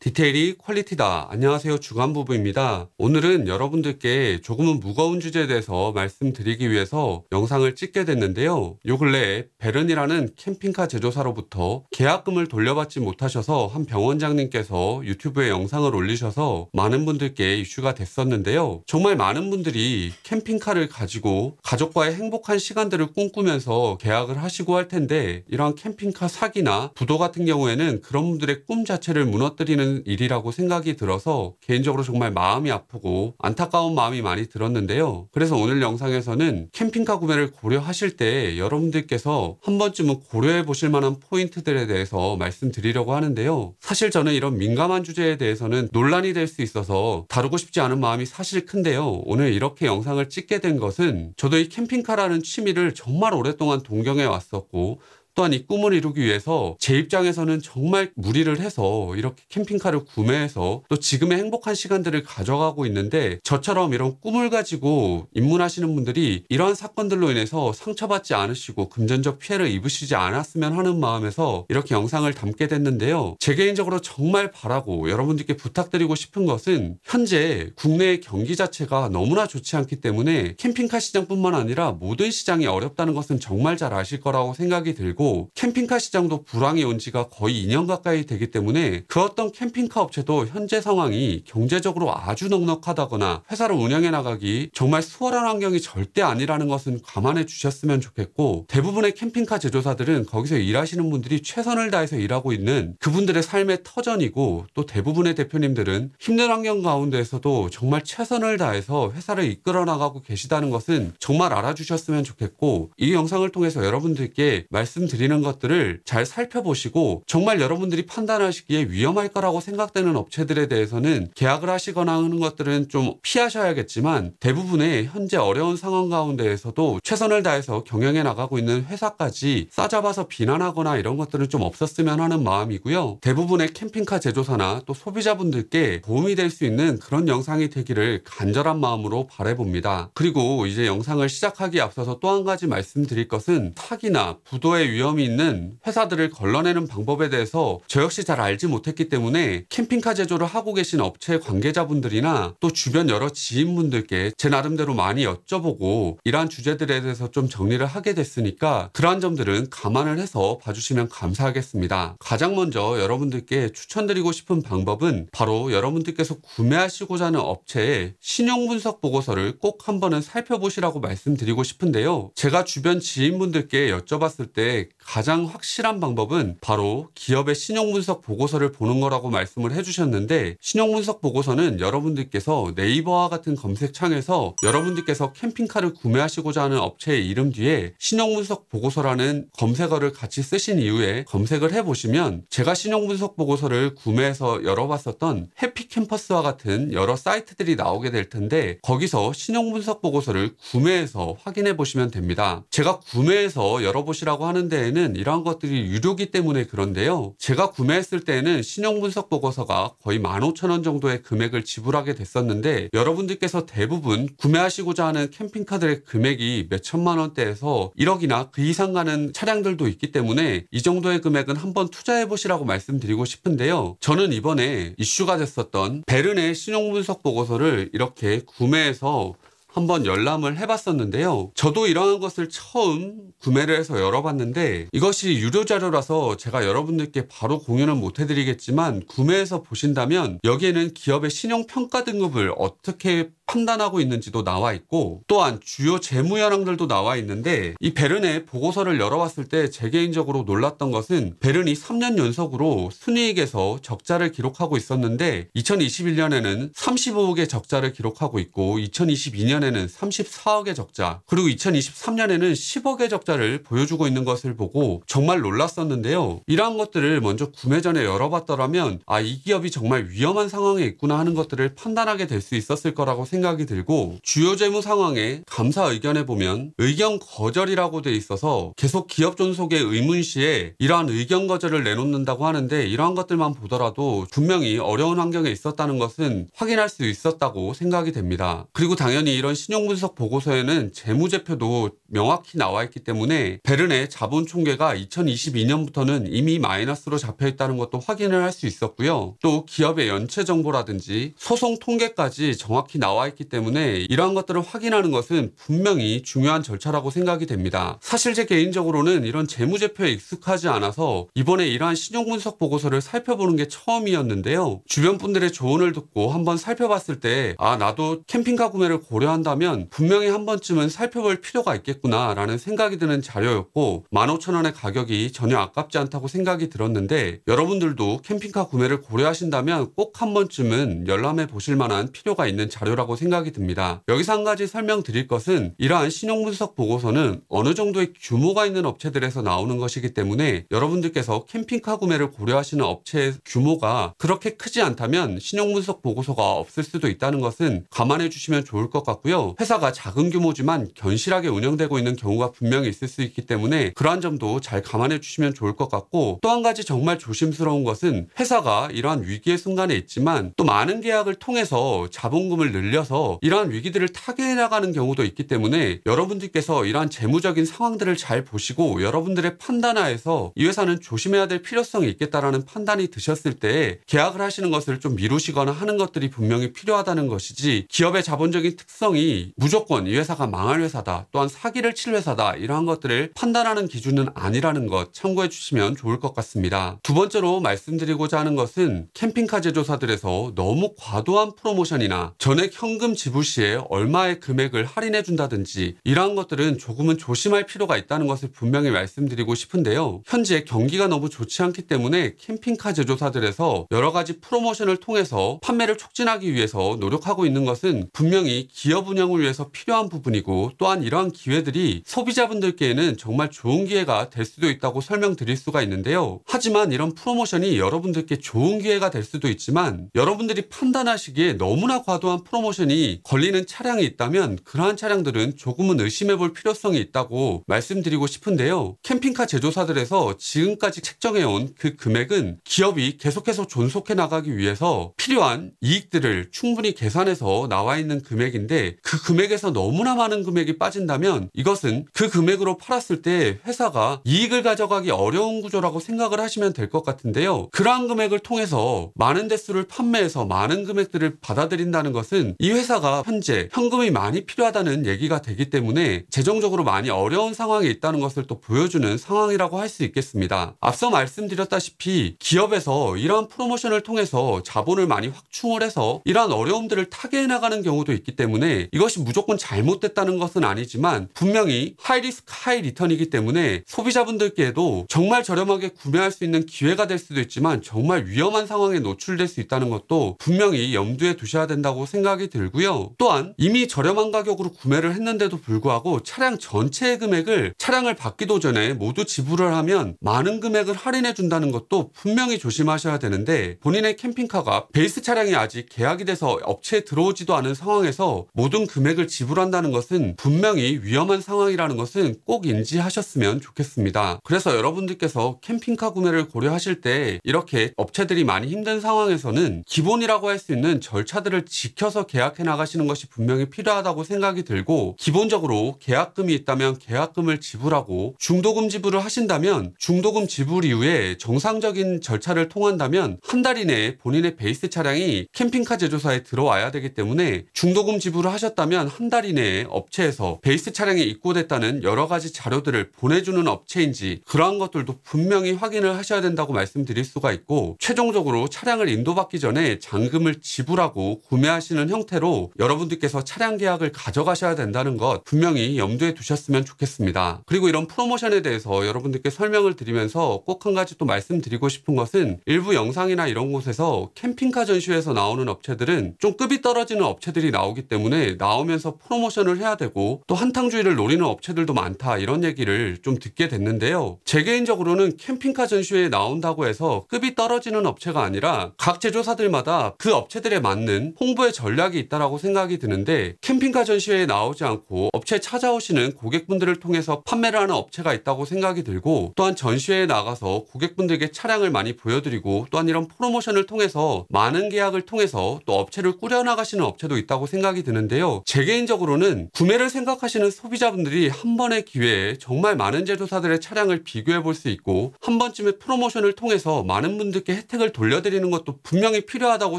디테일이 퀄리티다. 안녕하세요. 주간부부입니다. 오늘은 여러분들께 조금은 무거운 주제에 대해서 말씀드리기 위해서 영상을 찍게 됐는데요. 요 근래에 베른이라는 캠핑카 제조사로부터 계약금을 돌려받지 못하셔서 한 병원장님께서 유튜브에 영상을 올리셔서 많은 분들께 이슈가 됐었는데요. 정말 많은 분들이 캠핑카를 가지고 가족과의 행복한 시간들을 꿈꾸면서 계약을 하시고 할 텐데, 이러한 캠핑카 사기나 부도 같은 경우에는 그런 분들의 꿈 자체를 무너뜨리는 일이라고 생각이 들어서 개인적으로 정말 마음이 아프고 안타까운 마음이 많이 들었는데요. 그래서 오늘 영상에서는 캠핑카 구매를 고려하실 때 여러분들께서 한 번쯤은 고려해 보실 만한 포인트들에 대해서 말씀드리려고 하는데요. 사실 저는 이런 민감한 주제에 대해서는 논란이 될 수 있어서 다루고 싶지 않은 마음이 사실 큰데요. 오늘 이렇게 영상을 찍게 된 것은 저도 이 캠핑카라는 취미를 정말 오랫동안 동경해 왔었고, 또한 이 꿈을 이루기 위해서 제 입장에서는 정말 무리를 해서 이렇게 캠핑카를 구매해서 또 지금의 행복한 시간들을 가져가고 있는데, 저처럼 이런 꿈을 가지고 입문하시는 분들이 이러한 사건들로 인해서 상처받지 않으시고 금전적 피해를 입으시지 않았으면 하는 마음에서 이렇게 영상을 담게 됐는데요. 제 개인적으로 정말 바라고 여러분들께 부탁드리고 싶은 것은, 현재 국내의 경기 자체가 너무나 좋지 않기 때문에 캠핑카 시장뿐만 아니라 모든 시장이 어렵다는 것은 정말 잘 아실 거라고 생각이 들고, 캠핑카 시장도 불황이 온 지가 거의 2년 가까이 되기 때문에 그 어떤 캠핑카 업체도 현재 상황이 경제적으로 아주 넉넉하다거나 회사를 운영해 나가기 정말 수월한 환경이 절대 아니라는 것은 감안해 주셨으면 좋겠고, 대부분의 캠핑카 제조사들은 거기서 일하시는 분들이 최선을 다해서 일하고 있는 그분들의 삶의 터전이고, 또 대부분의 대표님들은 힘든 환경 가운데에서도 정말 최선을 다해서 회사를 이끌어 나가고 계시다는 것은 정말 알아주셨으면 좋겠고, 이 영상을 통해서 여러분들께 말씀드리는 것들을 잘 살펴보시고, 정말 여러분들이 판단하시기에 위험할 거라고 생각되는 업체들에 대해서는 계약을 하시거나 하는 것들은 좀 피하셔야겠지만, 대부분의 현재 어려운 상황 가운데에서도 최선을 다해서 경영해 나가고 있는 회사까지 싸잡아서 비난하거나 이런 것들은 좀 없었으면 하는 마음이고요. 대부분의 캠핑카 제조사나 또 소비자분들께 도움이 될 수 있는 그런 영상이 되기를 간절한 마음으로 바라봅니다. 그리고 이제 영상을 시작하기에 앞서서 또 한 가지 말씀드릴 것은, 사기나 부도의 위험이 있는 회사들을 걸러내는 방법에 대해서 저 역시 잘 알지 못했기 때문에 캠핑카 제조를 하고 계신 업체 관계자분들이나 또 주변 여러 지인분들께 제 나름대로 많이 여쭤보고 이러한 주제들에 대해서 좀 정리를 하게 됐으니까, 그러한 점들은 감안을 해서 봐주시면 감사하겠습니다. 가장 먼저 여러분들께 추천드리고 싶은 방법은 바로 여러분들께서 구매하시고자 하는 업체의 신용분석 보고서를 꼭 한번은 살펴보시라고 말씀드리고 싶은데요. 제가 주변 지인분들께 여쭤봤을 때 가장 확실한 방법은 바로 기업의 신용분석 보고서를 보는 거라고 말씀을 해주셨는데, 신용분석 보고서는 여러분들께서 네이버와 같은 검색창에서 여러분들께서 캠핑카를 구매하시고자 하는 업체의 이름 뒤에 신용분석 보고서라는 검색어를 같이 쓰신 이후에 검색을 해보시면, 제가 신용분석 보고서를 구매해서 열어봤었던 해피캠퍼스와 같은 여러 사이트들이 나오게 될 텐데, 거기서 신용분석 보고서를 구매해서 확인해 보시면 됩니다. 제가 구매해서 열어보시라고 하는 데에는 이러한 것들이 유료기 때문에 그런데요. 제가 구매했을 때에는 신용분석 보고서가 거의 15,000원 정도의 금액을 지불하게 됐었는데, 여러분들께서 대부분 구매하시고자 하는 캠핑카들의 금액이 몇천만 원대에서 1억이나 그 이상 가는 차량들도 있기 때문에 이 정도의 금액은 한번 투자해 보시라고 말씀드리고 싶은데요. 저는 이번에 이슈가 됐었던 베른의 신용분석 보고서를 이렇게 구매해서 한번 열람을 해봤었는데요. 저도 이러한 것을 처음 구매를 해서 열어봤는데, 이것이 유료 자료라서 제가 여러분들께 바로 공유는 못 해드리겠지만, 구매해서 보신다면 여기에는 기업의 신용평가 등급을 어떻게 판단하고 있는지도 나와 있고, 또한 주요 재무 현황들도 나와 있는데, 이 베른의 보고서를 열어봤을 때 제 개인적으로 놀랐던 것은, 베른이 3년 연속으로 순이익에서 적자를 기록하고 있었는데 2021년에는 35억의 적자를 기록하고 있고, 2022년에는 34억의 적자, 그리고 2023년에는 10억의 적자를 보여주고 있는 것을 보고 정말 놀랐었는데요. 이러한 것들을 먼저 구매 전에 열어봤더라면 이 기업이 정말 위험한 상황에 있구나 하는 것들을 판단하게 될 수 있었을 거라고 생각이 들고, 주요 재무 상황에 감사 의견에 보면 의견 거절이라고 돼 있어서 계속 기업 존속의 의문 시에 이러한 의견 거절을 내놓는다고 하는데, 이러한 것들만 보더라도 분명히 어려운 환경에 있었다는 것은 확인할 수 있었다고 생각이 됩니다. 그리고 당연히 이런 신용분석 보고서에는 재무제표도 명확히 나와 있기 때문에 베른의 자본 총계가 2022년부터는 이미 마이너스로 잡혀 있다는 것도 확인을 할 수 있었고요. 또 기업의 연체 정보라든지 소송 통계까지 정확히 나와 있기 때문에 이러한 것들을 확인하는 것은 분명히 중요한 절차라고 생각이 됩니다. 사실 제 개인적으로는 이런 재무제표에 익숙하지 않아서 이번에 이러한 신용분석 보고서를 살펴보는 게 처음이었는데요. 주변 분들의 조언을 듣고 한번 살펴봤을 때 나도 캠핑카 구매를 고려한다면 분명히 한 번쯤은 살펴볼 필요가 있겠구나 라는 생각이 드는 자료였고 15,000원의 가격이 전혀 아깝지 않다고 생각이 들었는데 여러분들도 캠핑카 구매를 고려하신다면 꼭 한 번쯤은 열람해 보실 만한 필요가 있는 자료라고 생각이 듭니다. 여기서 한 가지 설명드릴 것은 이러한 신용분석 보고서는 어느 정도의 규모가 있는 업체들에서 나오는 것이기 때문에 여러분들께서 캠핑카 구매를 고려하시는 업체의 규모가 그렇게 크지 않다면 신용분석 보고서가 없을 수도 있다는 것은 감안해 주시면 좋을 것 같고요. 회사가 작은 규모지만 견실하게 운영되고 있는 경우가 분명히 있을 수 있기 때문에 그러한 점도 잘 감안해 주시면 좋을 것 같고 또 한 가지 정말 조심스러운 것은 회사가 이러한 위기의 순간에 있지만 또 많은 계약을 통해서 자본금을 늘려서 이러한 위기들을 타개해 나가는 경우도 있기 때문에 여러분들께서 이러한 재무적인 상황들을 잘 보시고 여러분들의 판단하에서 이 회사는 조심해야 될 필요성이 있겠다라는 판단이 드셨을 때 계약을 하시는 것을 좀 미루시거나 하는 것들이 분명히 필요하다는 것이지 기업의 자본적인 특성이 무조건 이 회사가 망할 회사다 또한 사기를 칠 회사다 이러한 것들을 판단하는 기준은 아니라는 것 참고해 주시면 좋을 것 같습니다. 두 번째로 말씀드리고자 하는 것은 캠핑카 제조사들에서 너무 과도한 프로모션이나 전액 현금 지불 시에 얼마의 금액을 할인해 준다든지 이러한 것들은 조금은 조심할 필요가 있다는 것을 분명히 말씀드리고 싶은데요. 현재 경기가 너무 좋지 않기 때문에 캠핑카 제조사들에서 여러 가지 프로모션을 통해서 판매를 촉진하기 위해서 노력하고 있는 것은 분명히 기업 운영을 위해서 필요한 부분이고 또한 이러한 기회들이 소비자분들께는 정말 좋은 기회가 될 수도 있다고 설명드릴 수가 있는데요. 하지만 이런 프로모션이 여러분들께 좋은 기회가 될 수도 있지만 여러분들이 판단하시기에 너무나 과도한 프로모션이 걸리는 차량이 있다면 그러한 차량들은 조금은 의심해 볼 필요성이 있다고 말씀드리고 싶은데요. 캠핑카 제조사들에서 지금까지 책정해온 그 금액은 기업이 계속해서 존속해 나가기 위해서 필요한 이익들을 충분히 계산해서 나와 있는 금액인데 그 금액에서 너무나 많은 금액이 빠진다면 이것은 그 금액으로 팔았을 때 회사가 이익을 가져가기 어려운 구조라고 생각을 하시면 될 것 같은데요. 그러한 금액을 통해서 많은 대수를 판매해서 많은 금액들을 받아들인다는 것은 이 회사가 현재 현금이 많이 필요하다는 얘기가 되기 때문에 재정적으로 많이 어려운 상황에 있다는 것을 또 보여주는 상황이라고 할 수 있겠습니다. 앞서 말씀드렸다시피 기업에서 이러한 프로모션을 통해서 자본을 많이 확충을 해서 이러한 어려움들을 타개해 나가는 경우도 있기 때문에 이것이 무조건 잘못됐다는 것은 아니지만 분명히 하이 리스크 하이 리턴이기 때문에 소비자분들께도 정말 저렴하게 구매할 수 있는 기회가 될 수도 있지만 정말 위험한 상황에 노출될 수 있다는 것도 분명히 염두에 두셔야 된다고 생각이 들고요. 또한 이미 저렴한 가격으로 구매를 했는데도 불구하고 차량 전체의 금액을 차량을 받기도 전에 모두 지불을 하면 많은 금액을 할인해 준다는 것도 분명히 조심하셔야 되는데 본인의 캠핑카가 베이스 차량이 아직 계약이 돼서 업체에 들어오지도 않은 상황에서 모든 금액을 지불한다는 것은 분명히 위험한 상황이라는 것은 꼭 인지하셨으면 좋겠습니다. 그래서 여러분들께서 캠핑카 구매를 고려하실 때 이렇게 업체들이 많이 힘든 상황에서는 기본이라고 할 수 있는 절차들을 지켜서 계약해 나가시는 것이 분명히 필요하다고 생각이 들고 기본적으로 계약금이 있다면 계약금을 지불하고 중도금 지불을 하신다면 중도금 지불 이후에 정상적인 절차를 통한다면 한 달 이내에 본인의 베이스 차량이 캠핑카 제조사에 들어와야 되기 때문에 중도금 지불을 하셨다면 한 달 이내에 업체에서 베이스 차량이 입고됐다는 여러 가지 자료들을 보내주는 업체인지 그러한 것들도 분명히 확인을 하셔야 된다고 말씀드릴 수가 있고 최종적으로 차량을 인도받기 전에 잔금을 지불하고 구매하시는 형태로 여러분들께서 차량 계약을 가져가셔야 된다는 것 분명히 염두에 두셨으면 좋겠습니다. 그리고 이런 프로모션에 대해서 여러분들께 설명을 드리면서 꼭 한 가지 또 말씀드리고 싶은 것은 일부 영상이나 이런 곳에서 캠핑카 전시회에서 나오는 업체들은 좀 급이 떨어지는 업체들이 나오기 때문에 나오면서 프로모션을 해야 되고 또 한탕주의를 노리는 업체들도 많다 이런 얘기를 좀 듣게 됐는데요. 제 개인적으로는 캠핑카 전시회에 나온다고 해서 급이 떨어지는 업체가 아니라 각 제조사들마다 그 업체들에 맞는 홍보의 전략이 있다라고 생각이 드는데 캠핑카 전시회에 나오지 않고 업체에 찾아오시는 고객분들을 통해서 판매를 하는 업체가 있다고 생각이 들고 또한 전시회에 나가서 고객분들께 차량을 많이 보여드리고 또한 이런 프로모션을 통해서 많은 계약을 통해서 또 업체를 꾸려나가시는 업체도 있다고 생각이 드는데요. 제 개인적으로는 구매를 생각하시는 소비자 소비자분들이 한 번의 기회에 정말 많은 제조사들의 차량을 비교해 볼 수 있고 한 번쯤의 프로모션을 통해서 많은 분들께 혜택을 돌려드리는 것도 분명히 필요하다고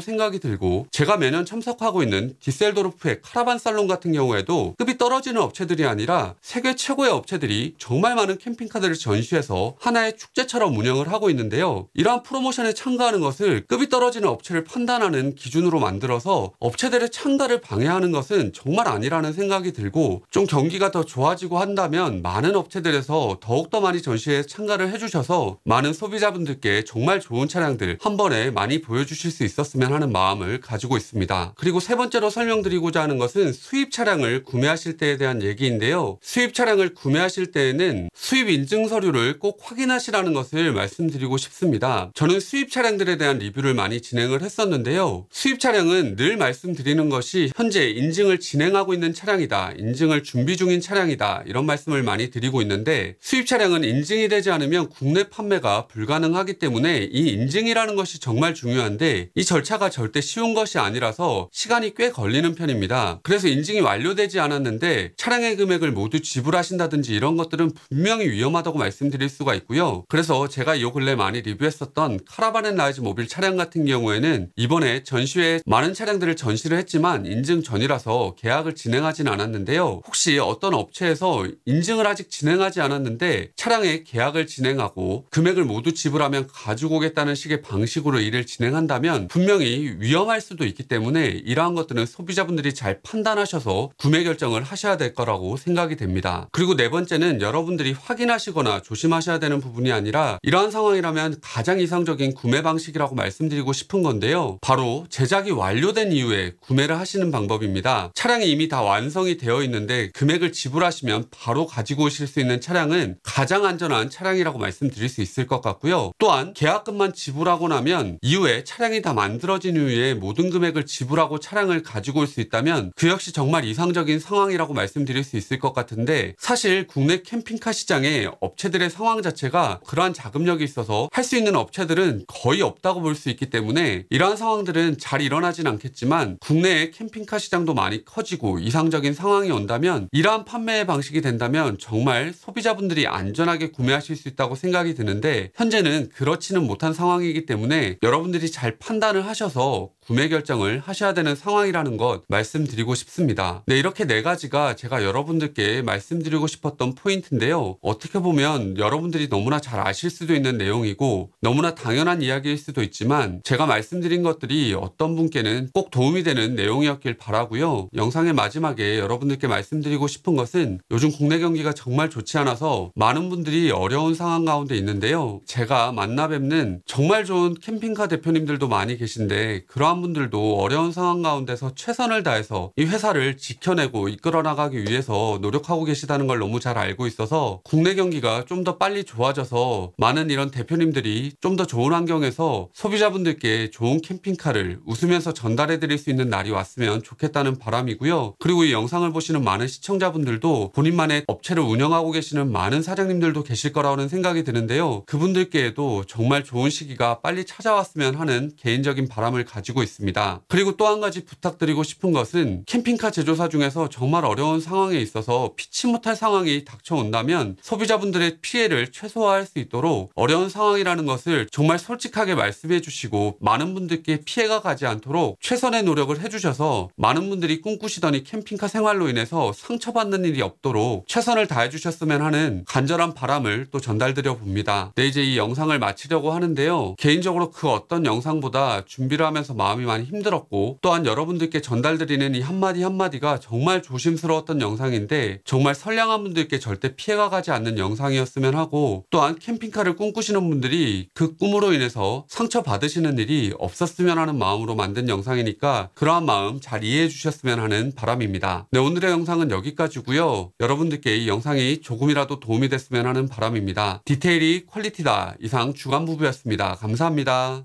생각이 들고, 제가 매년 참석하고 있는 디셀도르프의 카라반 살론 같은 경우에도 급이 떨어지는 업체들이 아니라 세계 최고의 업체들이 정말 많은 캠핑카들을 전시해서 하나의 축제처럼 운영을 하고 있는데요. 이러한 프로모션에 참가하는 것을 급이 떨어지는 업체를 판단하는 기준으로 만들어서 업체들의 참가를 방해하는 것은 정말 아니라는 생각이 들고, 좀 경기가 더 좋아지고 한다면 많은 업체들에서 더욱더 많이 전시에 참가를 해주셔서 많은 소비자분들께 정말 좋은 차량들 한 번에 많이 보여주실 수 있었으면 하는 마음을 가지고 있습니다. 그리고 세 번째로 설명드리고자 하는 것은 수입 차량을 구매하실 때에 대한 얘기인데요. 수입 차량을 구매하실 때에는 수입 인증 서류를 꼭 확인하시라는 것을 말씀드리고 싶습니다. 저는 수입 차량들에 대한 리뷰를 많이 진행을 했었는데요. 수입 차량은 늘 말씀드리는 것이 현재 인증을 진행하고 있는 차량이다, 인증을 준비 중인 차량이다, 이런 말씀을 많이 드리고 있는데, 수입 차량은 인증이 되지 않으면 국내 판매가 불가능하기 때문에 이 인증이라는 것이 정말 중요한데, 이 절차가 절대 쉬운 것이 아니라서 시간이 꽤 걸리는 편입니다. 그래서 인증이 완료되지 않았는데 차량의 금액을 모두 지불하신다든지 이런 것들은 분명히 위험하다고 말씀드릴 수가 있고요. 그래서 제가 요 근래 많이 리뷰했었던 카라반 앤 라이즈 모빌 차량 같은 경우에는 이번에 전시회에 많은 차량들을 전시를 했지만 인증 전이라서 계약을 진행하진 않았는데요. 혹시 어떤 업체에서 인증을 아직 진행하지 않았는데 차량의 계약을 진행하고 금액을 모두 지불하면 가지고 오겠다는 식의 방식으로 일을 진행한다면 분명히 위험할 수도 있기 때문에 이러한 것들은 소비자분들이 잘 판단하셔서 구매 결정을 하셔야 될 거라고 생각이 됩니다. 그리고 네 번째는 여러분들이 확인하시거나 조심하셔야 되는 부분이 아니라 이러한 상황이라면 가장 이상적인 구매 방식이라고 말씀드리고 싶은 건데요. 바로 제작이 완료된 이후에 구매를 하시는 방법입니다. 차량이 이미 다 완성이 되어 있는데 금액을 지불하시면 바로 가지고 오실 수 있는 차량은 가장 안전한 차량이라고 말씀드릴 수 있을 것 같고요. 또한 계약금만 지불하고 나면 이후에 차량이 다 만들어진 이후에 모든 금액을 지불하고 차량을 가지고 올 수 있다면 그 역시 정말 이상적인 상황이라고 말씀드릴 수 있을 것 같은데, 사실 국내 캠핑카 시장에 업체들의 상황 자체가 그러한 자금력이 있어서 할 수 있는 업체들은 거의 없다고 볼 수 있기 때문에 이러한 상황들은 잘 일어나진 않겠지만 국내의 캠핑카 시장도 많이 커지고 이상적인 상황이 온다면 이러한 판매의 방식이 된다면 정말 소비자분들이 안전하게 구매하실 수 있다고 생각이 드는데, 현재는 그렇지는 못한 상황이기 때문에 여러분들이 잘 판단을 하셔서 구매 결정을 하셔야 되는 상황이라는 것 말씀드리고 싶습니다. 네, 이렇게 네 가지가 제가 여러분들께 말씀드리고 싶었던 포인트인데요. 어떻게 보면 여러분들이 너무나 잘 아실 수도 있는 내용이고 너무나 당연한 이야기일 수도 있지만 제가 말씀드린 것들이 어떤 분께는 꼭 도움이 되는 내용이었길 바라고요. 영상의 마지막에 여러분들께 말씀드리고 싶은 것은 요즘 국내 경기가 정말 좋지 않아서 많은 분들이 어려운 상황 가운데 있는데요. 제가 만나 뵙는 정말 좋은 캠핑카 대표님들도 많이 계신데 그러한 분들도 어려운 상황 가운데서 최선을 다해서 이 회사를 지켜내고 이끌어 나가기 위해서 노력하고 계시다는 걸 너무 잘 알고 있어서 국내 경기가 좀 더 빨리 좋아져서 많은 이런 대표님들이 좀 더 좋은 환경에서 소비자분들께 좋은 캠핑카를 웃으면서 전달해 드릴 수 있는 날이 왔으면 좋겠다는 바람이고요. 그리고 이 영상을 보시는 많은 시청자분들도 본인만의 업체를 운영하고 계시는 많은 사장님들도 계실 거라는 생각이 드는데요. 그분들께도 정말 좋은 시기가 빨리 찾아왔으면 하는 개인적인 바람을 가지고 있습니다. 그리고 또 한 가지 부탁드리고 싶은 것은 캠핑카 제조사 중에서 정말 어려운 상황에 있어서 피치 못할 상황이 닥쳐온다면 소비자분들의 피해를 최소화할 수 있도록 어려운 상황이라는 것을 정말 솔직하게 말씀해 주시고 많은 분들께 피해가 가지 않도록 최선의 노력을 해주셔서 많은 분들이 꿈꾸시던 이 캠핑카 생활로 인해서 상처받는 일이 없도록 최선을 다해 주셨으면 하는 간절한 바람을 또 전달드려 봅니다. 네, 이제 이 영상을 마치려고 하는데요. 개인적으로 그 어떤 영상보다 준비를 하면서 마음이 많이 힘들었고 또한 여러분들께 전달드리는 이 한마디 한마디가 정말 조심스러웠던 영상인데 정말 선량한 분들께 절대 피해가 가지 않는 영상이었으면 하고, 또한 캠핑카를 꿈꾸시는 분들이 그 꿈으로 인해서 상처받으시는 일이 없었으면 하는 마음으로 만든 영상이니까 그러한 마음 잘 이해해 주셨으면 하는 바람입니다. 네, 오늘의 영상은 여기까지고요. 여러분들께 이 영상이 조금이라도 도움이 됐으면 하는 바람입니다. 디테일이 퀄리티다. 이상 주간부부였습니다. 감사합니다.